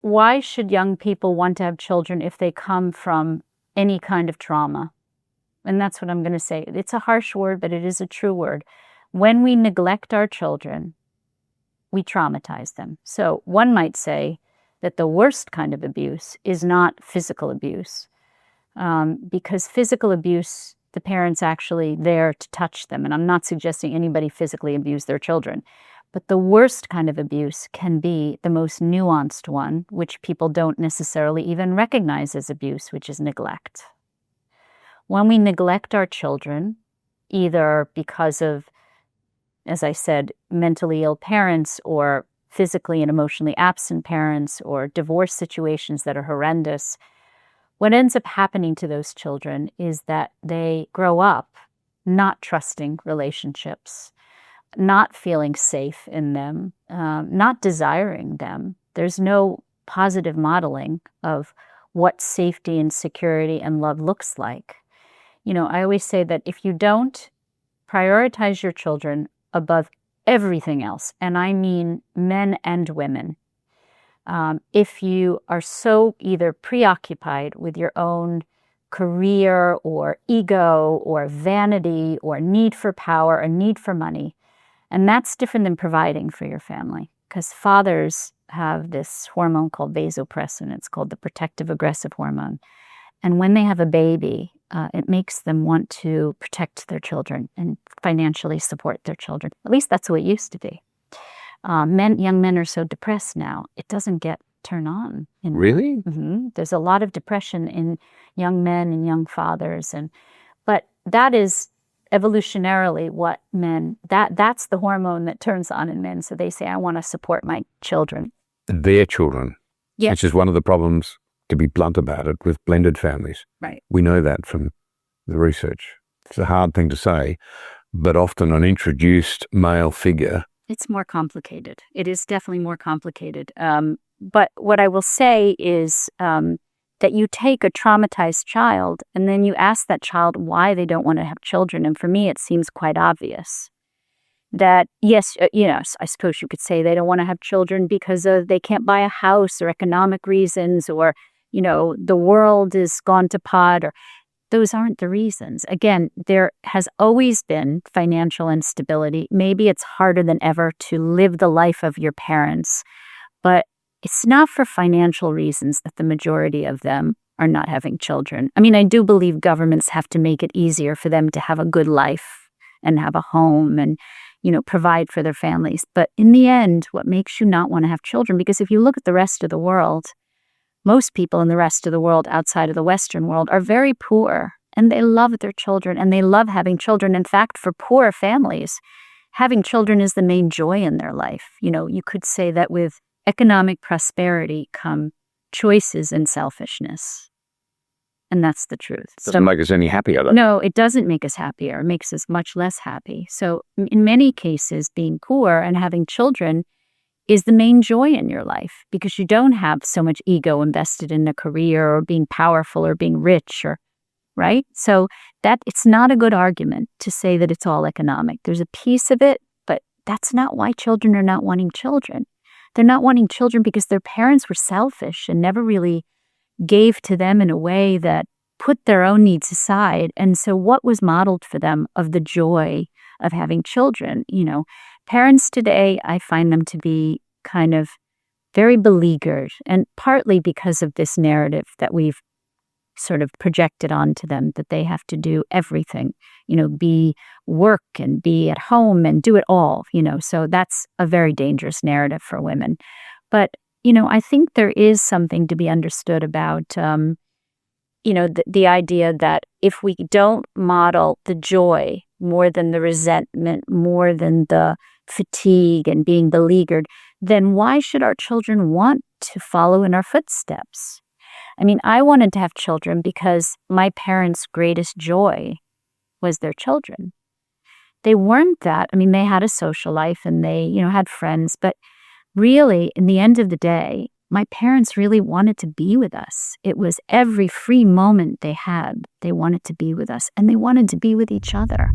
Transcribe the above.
why should young people want to have children if they come from any kind of trauma? And that's what I'm going to say. It's a harsh word, but it is a true word. When we neglect our children, we traumatize them. So one might say that the worst kind of abuse is not physical abuse, because physical abuse, the parent's actually there to touch them. And I'm not suggesting anybody physically abuse their children. But the worst kind of abuse can be the most nuanced one, which people don't necessarily even recognize as abuse, which is neglect. When we neglect our children, either because of, as I said, mentally ill parents or physically and emotionally absent parents or divorce situations that are horrendous, what ends up happening to those children is that they grow up not trusting relationships, not feeling safe in them, not desiring them. There's no positive modeling of what safety and security and love looks like. I always say that if you don't prioritize your children above everything else, and I mean men and women, if you are so either preoccupied with your own career or ego or vanity or need for power or need for money, and that's different than providing for your family, because fathers have this hormone called vasopressin. It's called the protective aggressive hormone. And when they have a baby, it makes them want to protect their children and financially support their children. At least that's the way it used to be. Young men are so depressed now, it doesn't get turned on. Really? Mm-hmm. There's a lot of depression in young men and young fathers. But that is evolutionarily what that's the hormone that turns on in men. So they say, I want to support my children. Their children. Yes. Which is one of the problems, to be blunt about it, with blended families. Right. We know that from the research. It's a hard thing to say, but often an introduced male figure. It's more complicated. It is definitely more complicated. But what I will say is that you take a traumatized child and then you ask that child why they don't want to have children. And for me, it seems quite obvious that, yes, I suppose you could say they don't want to have children because they can't buy a house or economic reasons or, the world is gone to pot, or those aren't the reasons. Again, there has always been financial instability. Maybe it's harder than ever to live the life of your parents, but it's not for financial reasons that the majority of them are not having children. I mean, I do believe governments have to make it easier for them to have a good life and have a home and, provide for their families. But in the end, what makes you not want to have children? Because if you look at the rest of the world, most people in the rest of the world outside of the Western world are very poor, and they love their children and they love having children. In fact, for poor families, having children is the main joy in their life. You could say that with economic prosperity come choices and selfishness. And that's the truth. Doesn't make us any happier, though. No, it doesn't make us happier. It makes us much less happy. So in many cases, being poor and having children is the main joy in your life, because you don't have so much ego invested in a career or being powerful or being rich, right? So that it's not a good argument to say that it's all economic. There's a piece of it, but that's not why children are not wanting children. They're not wanting children because their parents were selfish and never really gave to them in a way that put their own needs aside. And so what was modeled for them of the joy of having children? Parents today, I find them to be kind of very beleaguered, and partly because of this narrative that we've sort of projected onto them, that they have to do everything, be work and be at home and do it all, so that's a very dangerous narrative for women. But, I think there is something to be understood about, the idea that if we don't model the joy more than the resentment, more than the fatigue and being beleaguered, then why should our children want to follow in our footsteps? I mean, I wanted to have children because my parents' greatest joy was their children. They weren't that. I mean, they had a social life and they, had friends, but really, in the end of the day, my parents really wanted to be with us. It was every free moment they had, they wanted to be with us, and they wanted to be with each other.